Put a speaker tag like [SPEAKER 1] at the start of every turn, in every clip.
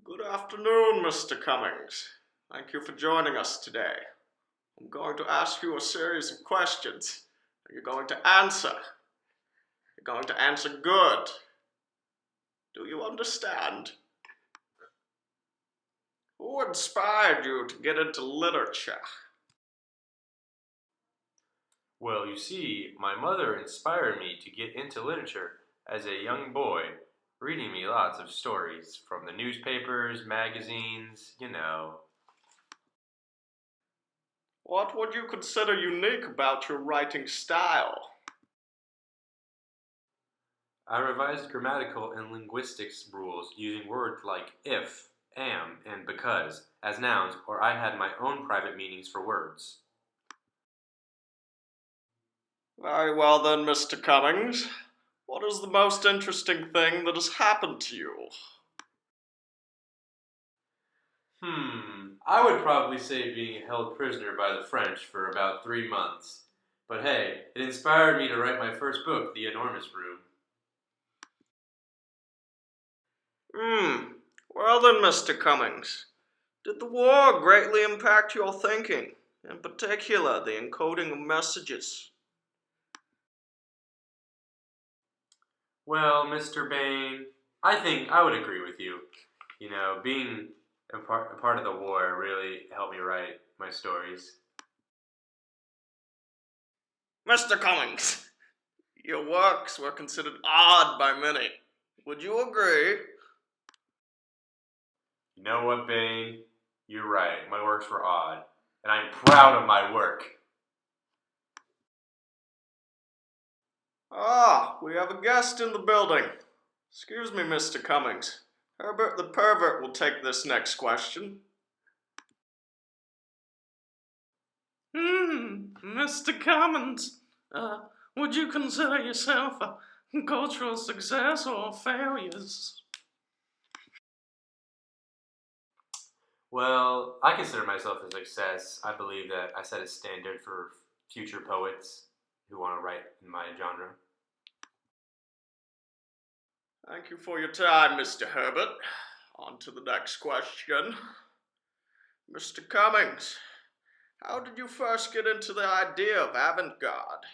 [SPEAKER 1] Good afternoon, Mr. Cummings. Thank you for joining us today. I'm going to ask you a series of questions. You're going to answer. You're going to answer good. Do you understand? Who inspired you to get into literature?
[SPEAKER 2] Well, you see, my mother inspired me to get into literature as a young boy, reading me lots of stories from the newspapers, magazines.
[SPEAKER 1] What would you consider unique about your writing style?
[SPEAKER 2] I revised grammatical and linguistics rules using words like if, am, and because as nouns, or I had my own private meanings for words.
[SPEAKER 1] Very well then, Mr. Cummings. What is the most interesting thing that has happened to you?
[SPEAKER 2] I would probably say being held prisoner by the French for about 3 months. But hey, it inspired me to write my first book, The Enormous Room.
[SPEAKER 1] Well then, Mr. Cummings, did the war greatly impact your thinking, in particular the encoding of messages?
[SPEAKER 2] Well, Mr. Bain, I think I would agree with you. Being a part of the war really helped me write my stories.
[SPEAKER 1] Mr. Cummings, your works were considered odd by many. Would you agree?
[SPEAKER 2] You know what, Bain? You're right. My works were odd, and I'm proud of my work.
[SPEAKER 1] We have a guest in the building. Excuse me, Mr. Cummings. Herbert the pervert will take this next question. Mr. Cummings, would you consider yourself a cultural success or failures?
[SPEAKER 2] Well, I consider myself a success. I believe that I set a standard for future poets who want to write in my genre.
[SPEAKER 1] Thank you for your time, Mr. Herbert. On to the next question. Mr. Cummings, how did you first get into the idea of avant-garde?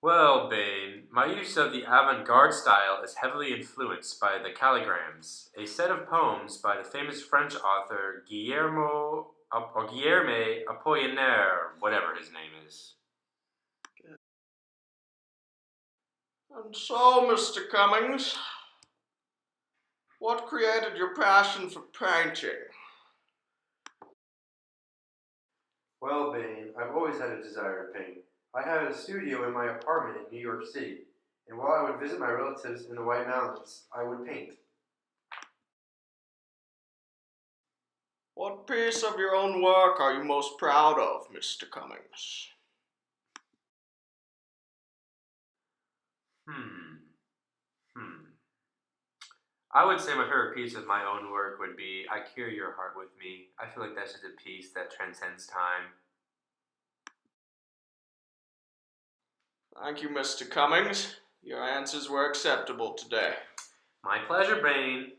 [SPEAKER 2] Well, Bain, my use of the avant-garde style is heavily influenced by the Calligrams, a set of poems by the famous French author Guillermo or Guillerme Apollinaire, whatever his name is.
[SPEAKER 1] And so, Mr. Cummings, what created your passion for painting?
[SPEAKER 2] Well, Bain, I've always had a desire to paint. I had a studio in my apartment in New York City, and while I would visit my relatives in the White Mountains, I would paint.
[SPEAKER 1] What piece of your own work are you most proud of, Mr. Cummings?
[SPEAKER 2] Hmm. I would say my favorite piece of my own work would be I Carry Your Heart With Me. I feel like that's just a piece that transcends time.
[SPEAKER 1] Thank you, Mr. Cummings. Your answers were acceptable today.
[SPEAKER 2] My pleasure, Bain.